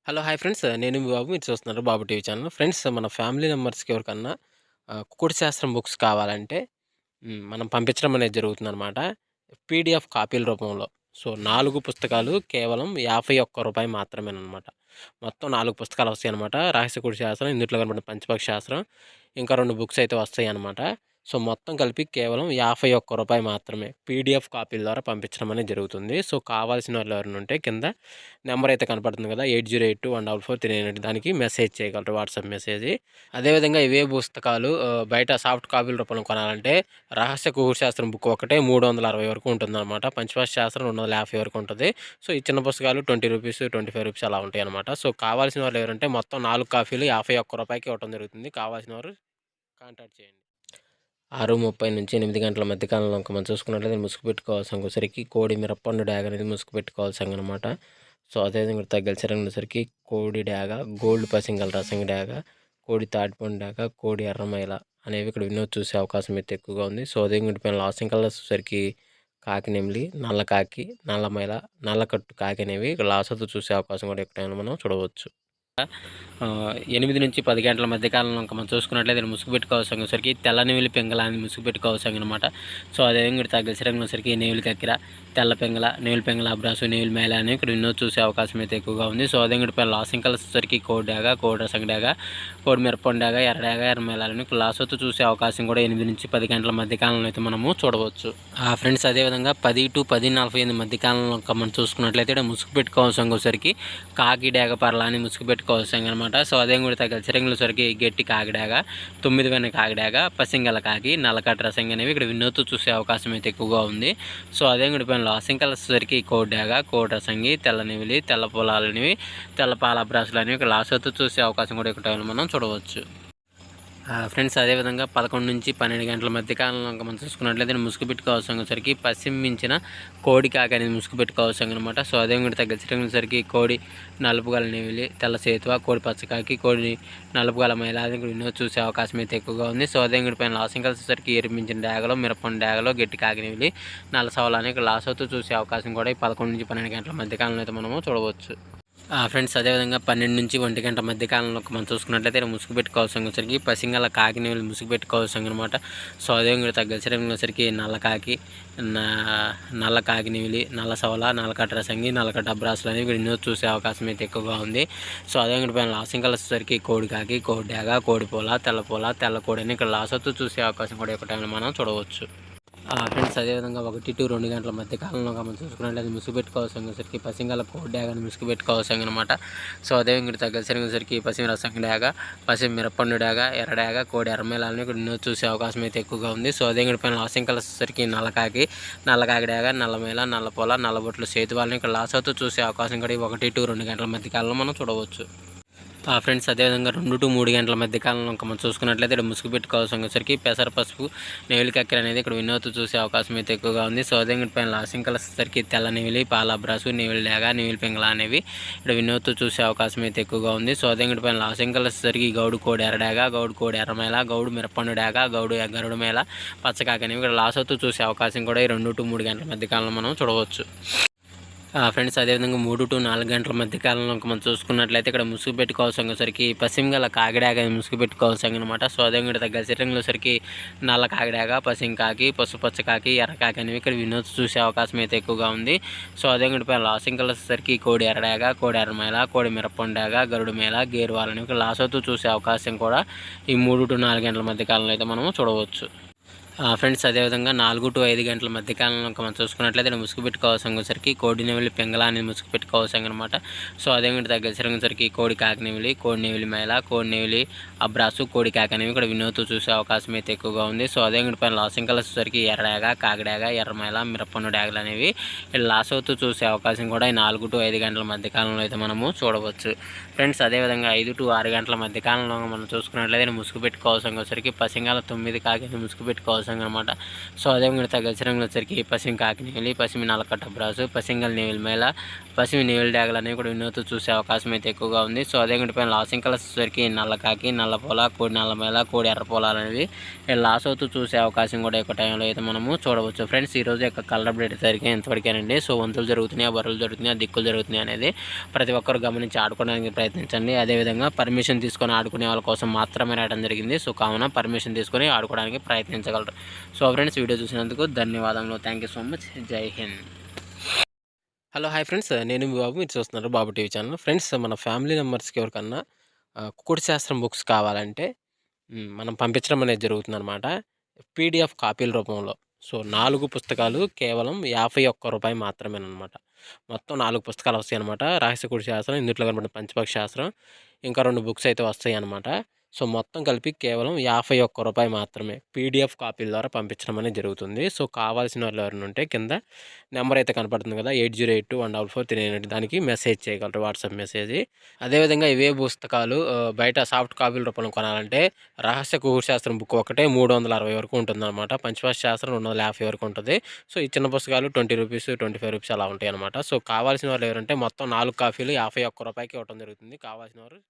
Hello! Hi friends. నేను మీ బాబు. మీరు చూస్తున్నారు బాబు టీవీ ఛానల్. ఫ్రెండ్స్ మన ఫ్యామిలీ మెంబర్స్‌కి ఎవరికన్నా కుకుడు శాస్త్రం బుక్స్ కావాలంటే మనం పంపించడం అనేది జరుగుతుందనమాట. పీడీఎఫ్ కాపీల రూపంలో. సో, 4 పుస్తకాలు కేవలం రూ. 51 మాత్రమేననమాట. మొత్తం 4 పుస్తకాలు వస్తాయనమాట. రహస్య కుడి శాస్త్రం, ఇందుట్లో కనపడిన పంచపక్షి శాస్త్రం, ఇంకా 2 బుక్స్ అయితే వస్తాయనమాట. సో, మొత్తం కలిపి కేవలం రూ. 51 మాత్రమే. పీడీఎఫ్ కాపీల ద్వారా పంపించడం అనేది జరుగుతుంది. సో, కావాల్సిన వాళ్ళు ఎవరైనా ఉంటే కింద నెంబర్ అయితే కనపడుతుంది కదా! 8082144398 దానికి మెసేజ్ చేయగలరు. WhatsApp message. అదేవిధంగా ఇవే పుస్తకాలు బయట సాఫ్ట్ కాపీల రూపంలో కొనాలంటే రహస్య కుకుడు శాస్త్రం బుక్ ఒకటే 360 వరకు ఉంటుందన్నమాట. పంచపక్షి శాస్త్రం 250 వరకు ఉంటుంది. సో, ఈ చిన్న పుస్తకాలు రూ. 20, రూ. 25 అలా ఉంటాయన్నమాట. సో, కావాల్సిన వాళ్ళు ఎవరంటే మొత్తం 4 కాపీలు రూ. 51కి ఇవ్వడం జరుగుతుంది. కావాల్సిన వారు కాంటాక్ట్ చేయండి. 6:30 నుంచి 8 గంటల మధ్య కాలంలో ఇంక మనం చూసుకున్నట్లయితే ముసుగు పెట్టుకోవాల్సిన వచ్చేసరికి కోడి మిరప్పండు డ్యాగ్ అనేది ముసుగు పెట్టుకోవాల్సిందనమాట. సో, అదేవిధంగా తగ్గలసరంగా ఉండేసరికి కోడి డ్యాగ, గోల్డ్ పసింగల రసంగి డ్యాగ, కోడి తాటిపండు డ్యాగ, కోడి ఎర్రమైల అనేవి ఇక్కడ వినోద్ చూసే అవకాశం అయితే ఎక్కువగా ఉంది. సో, అదేవిధంగా పైన లాసింగ్ కలర్స్ వచ్చేసరికి కాకి నెమిలి, నల్ల కాకి, నల్లమైల, నల్లకట్టు కాకి అనేవి ఇక్కడ లాసతో చూసే అవకాశం కూడా ఇక్కడ మనం చూడవచ్చు. 8-10 గంటల మధ్య కాలంలో ఇంకా మనం చూసుకున్నట్లయితే ముసుగు పెట్టుకోవాల్సిన వచ్చేసరికి తెల్ల నెమిలి పెంగల అని ముసుగు పెట్టుకోవాల్సిన అనమాట. సో, అదేవిధంగా తగ్గలసరంగా వచ్చేసరికి నెమిలి కక్కిర, తెల్ల పెంగల, నెమిలి పెంగల అబ్రాసు, నెమిలి మేళ అని ఇక్కడ వినోద్ చూసే అవకాశం అయితే ఎక్కువగా ఉంది. సో, అదేవిధంగా పైన లాసింగ్ కలర్స్ వచ్చేసరికి కోడి డాగ, కోడి రసంగి డాగ, కోడి మిరపండు డాగ, ఎర్ర డాగ, ఎర్రమేళాలని లాసోతో చూసే అవకాశం కూడా 8-10 గంటల మధ్య కాలంలో అయితే మనము చూడవచ్చు. ఫ్రెండ్స్ అదేవిధంగా 10-10:48 మధ్య కాలంలో మనం చూసుకున్నట్లయితే ఇక్కడ ముసుగు పెట్టుకోవాల్సిన వచ్చేసరికి కాకి డాగ పర్ల అని ముసుగు పెట్టుకోవాల్సిన అనమాట. సో, అదే కూడా తగ్గలసరంగా సరికి గట్టి కాకిడాగ, 9 వెన్న కాకిడాగ, పసింగల కాకి, నల్లకట్ట రసంగి అనేవి ఇక్కడ వినోద్తో చూసే అవకాశం అయితే ఎక్కువగా ఉంది. సో, అదే కూడా పైన లాసింగ్ కలర్స్ సరికి కోడి డాగ, కోడి రసంగి, తెల్ల నెమిలి, తెల్ల పొలాలనేవి, తెల్ల పాల బ్రాసులు అనేవి ఇక్కడ లాసోతో చూసే అవకాశం కూడా ఇక్కడ మనం చూడవచ్చు. ఫ్రెండ్స్ అదేవిధంగా 11-12 గంటల మధ్య కాలంలో మనం చూసుకున్నట్లయితే ముసుగు పెట్టుకోవాల్సిన వచ్చేసరికి పశ్చిమించిన కోడి కాకి అనేది ముసుగు పెట్టుకోవాల్సిన అనమాట. సో, అదే కూడా తగ్గసరికి కోడి నలుపుగల నెమిలి, తెల్ల సేతువ, కోడి పచ్చకాకి, కోడి నలుపుగల మైల అది వినోద్ చూసే అవకాశం అయితే ఎక్కువగా ఉంది. సో, అదే కూడా పైన లాసింగ్ కలిసేసరికి ఎరిపించిన డాగలో, మిరపండు డాగలో, గట్టి కాకి నెమిలి, నల్ల సవలాన్ని లాసోతో చూసే అవకాశం కూడా ఈ 11-12 గంటల మధ్య కాలంలో అయితే మనము చూడవచ్చు. ఫ్రెండ్స్ అదేవిధంగా 12-1 గంట మధ్య కాలంలో మనం చూసుకున్నట్లయితే ముసుగు పెట్టుకోవాల్సిన వచ్చరికి పసింగల కాకి నెమిలి ముసుగు పెట్టుకోవాల్సిన అనమాట. సో, అదేవిధంగా తగ్గలసరంగా వచ్చరికి నల్ల కాకి, నల్ల కాకి నెమిలి, నల్ల సవల, నల్లకట్ట రసంగి, నల్లకట్ట అబ్రాసులు అనేవి వినోద్ చూసే అవకాశం అయితే ఎక్కువగా ఉంది. సో, అదేవిధంగా పైన లాసింగ్ కలర్స్ వచ్చరికి కోడి కాకి, కోడి డాగ, కోడి పోల, తెల్ల కోడి అని ఇక్కడ లాసతో చూసే అవకాశం కూడా ఇక్కడ మనం చూడవచ్చు. ఫ్రెండ్స్ అదేవిధంగా 1-2 గంటల మధ్య కాలంలో మనం చూసుకున్నట్లయితే ముసుగు పెట్టుకోవాల్సిన వచ్చరికి పసింగల కోడి డాగని ముసుగు పెట్టుకోవాల్సిన అనమాట. సో, అదేవిధంగా తగ్గలసరంగా వచ్చరికి పశ్చిమ రసంగి డాగ, పశ్చిమ మిరపండు డాగ, ఎర్ర డాగ, కోడి ఎర్రమేళాలని ఇక్కడ వినోద్ చూసే అవకాశం అయితే ఎక్కువగా ఉంది. సో, అదేవిధంగా పైన లాసింగ్ కలర్స్ వచ్చరికి నల్లకాకి డాగ, నల్లమేళ, నల్లపొల, నల్లబొట్లు సేతువాలని ఇక్కడ లాసోతో చూసే అవకాశం కూడా 1-2 గంటల మధ్య కాలంలో మనం చూడవచ్చు. ఫ్రెండ్స్ అదేవిధంగా 2-3 గంటల మధ్య కాలంలో మనం చూసుకున్నట్లయితే ఇక్కడ ముసుగు పెట్టుకోవాల్సిన వచ్చరికి పెసర పసుపు, నెమిలి కక్కెర అనేది ఇక్కడ వినోద్ చూసే అవకాశం అయితే ఎక్కువగా ఉంది. సో, అదే పైన లాసింగ్ కలర్స్ వచ్చరికి తెల్ల నెమిలి, పాల బ్రాసు, నెమిలి డాగ, నెమిలి పెంగళ అనేవి ఇక్కడ వినోద్ చూసే అవకాశం అయితే ఎక్కువగా ఉంది. సో, అదే పైన లాసింగ్ కలర్స్ వచ్చరికి గౌడు కోడి ఎర్ర డాగ, గౌడు కోడి ఎర్రమేళ, గౌడు మిరపండు డాగ, గౌడు గరుడు మేళ, పచ్చకాకి అనేవి ఇక్కడ లాసోతో చూసే అవకాశం కూడా ఈ 2-3 గంటల మధ్య కాలంలో మనం చూడవచ్చు. ఫ్రెండ్స్ అదేవిధంగా 3-4 గంటల మధ్య కాలంలో మనం చూసుకున్నట్లయితే ఇక్కడ ముసుగు పెట్టుకోవాల్సిన వచ్చరికి పశ్చిమగల కాకిడాగ ముసుగు పెట్టుకోవాల్సిన అనమాట. సో, అదేవిధంగా తగ్గలసరంగా వచ్చరికి నల్ల కాకిడాగ, పసింకాకి, పసుపచ్చ కాకి, ఎర్ర కాకి అనేవి ఇక్కడ వినోద్ చూసే అవకాశం అయితే ఎక్కువగా ఉంది. సో, అదేవిధంగా పైన లాసింగ్ కలర్స్ వచ్చరికి కోడి ఎర్రడాగ, కోడి ఎర్రమేళ, కోడి మిరపండు డాగ, గరుడు మేళ, గేరువాలని ఇక్కడ లాసోతో చూసే అవకాశం కూడా ఈ 3-4 గంటల మధ్య కాలంలో అయితే మనము చూడవచ్చు. ఫ్రెండ్స్ అదేవిధంగా 4-5 గంటల మధ్య కాలంలో మనం చూసుకున్నట్లయితే ముసుగు పెట్టుకోవాల్సిన వచ్చరికి కోడి నెమిలి పెంగళ అనేది ముసుగు పెట్టుకోవాల్సిన అనమాట. సో, అదేవిధంగా తగ్గలసరంగా వచ్చరికి కోడి కాకి నెమిలి, కోడి నెమిలి మేళ, కోడి నెమిలి అబ్రాసు, కోడి కాకి అనేవి ఇక్కడ వినోద్ చూసే అవకాశం అయితే ఎక్కువగా ఉంది. సో, అదేవిధంగా పైన లాసింగ్ కలర్స్ వచ్చరికి ఎర్రడాగ, కాకిడాగ, ఎర్రమేళ, మిరపండు డాగలు అనేవి ఇక్కడ లాస్ అవుతూ చూసే అవకాశం కూడా ఈ 4-5 గంటల మధ్య కాలంలో అయితే మనము చూడవచ్చు. ఫ్రెండ్స్ అదేవిధంగా 5-6 గంటల మధ్య కాలంలో మనం చూసుకున్నట్లయితే ముసుగు పెట్టుకోవాల్సిన వచ్చరికి పసింగాల 9 కాకి ముసుగు పెట్టుకోవాల్సిన సంఘం అనమాట. సో అదేవిధంగా తగ్గసి రంగులు వచ్చరికి పశ్చిమ కాకి నేవిలి, పశ్చిమ నల్లకట్ట బ్రాసు, పసింగల్ నేవిల్ మేళ, పశ్చిమ నేవిల్ డ్యాగలు అనేవి కూడా వినోదం చూసే అవకాశం అయితే ఎక్కువగా ఉంది. సో అదేవిధంగా పైన లాసింగ్ కలర్స్ వచ్చరికి నల్ల కాకి, నల్ల పొల, కోడి నల్ల మేళ, కోడి ఎర్ర పొలాలు అనేవి లాస్ అవుతూ చూసే అవకాశం కూడా ఎక్కువ టైంలో అయితే మనము చూడవచ్చు. ఫ్రెండ్స్ ఈరోజు యొక్క కలర్ అప్డేట్ సరికి ఎంతవరకేనండి. సో వంతులు జరుగుతున్నాయి, బరువులు జరుగుతున్నాయి, దిక్కులు జరుగుతున్నాయి అనేది ప్రతి ఒక్కరు గమనించి ఆడుకోవడానికి ప్రయత్నించండి. అదేవిధంగా పర్మిషన్ తీసుకొని ఆడుకునే వాళ్ళ కోసం మాత్రమే రాయడం జరిగింది. సో కావున పర్మిషన్ తీసుకొని ఆడుకోవడానికి ప్రయత్నించగలరు. సో ఫ్రెండ్స్ వీడియో చూసినందుకు ధన్యవాదములు. Thank you so much. జై హింద్. హలో హాయ్ ఫ్రెండ్స్, నేను మీ బాబు, మీరు చూస్తున్నారు బాబు టీవీ ఛానల్. ఫ్రెండ్స్ మన ఫ్యామిలీ మెంబర్స్కి ఎవరికన్నా కుకుడు శాస్త్రం బుక్స్ కావాలంటే మనం పంపించడం అనేది జరుగుతుందన్నమాట, పీడిఎఫ్ కాపీల రూపంలో. సో 4 పుస్తకాలు కేవలం రూ. 51 మాత్రమేనమాట. మొత్తం 4 పుస్తకాలు వస్తాయి అనమాట. రహస్య కుడి శాస్త్రం, ఇందులో కనబడిన పంచపక్ష శాస్త్రం, ఇంకా 2 బుక్స్ అయితే వస్తాయి అనమాట. సో మొత్తం కలిపి కేవలం రూ. 51 మాత్రమే పీడిఎఫ్ కాపీల ద్వారా పంపించడం అనేది జరుగుతుంది. సో కావాల్సిన వాళ్ళు ఎవరైనా ఉంటే కింద నెంబర్ అయితే కనపడుతుంది కదా, 8082144398, దానికి మెసేజ్ చేయగలరు, వాట్సాప్ మెసేజ్. అదేవిధంగా ఇవే పుస్తకాలు బయట సాఫ్ట్ కాపీల రూపంలో కొనాలంటే రహస్య కుకుడు శాస్త్రం బుక్ ఒకటే 360 వరకు ఉంటుందన్నమాట. పంచపక్ష శాస్త్రం 250 వరకు ఉంటుంది. సో ఈ చిన్న పుస్తకాలు ₹20, ₹25 అలా ఉంటాయి అనమాట. సో కావాల్సిన వాళ్ళు ఎవరంటే మొత్తం 4 కాపీలు రూ. 51కి ఇవ్వడం జరుగుతుంది. కావాల్సిన వారు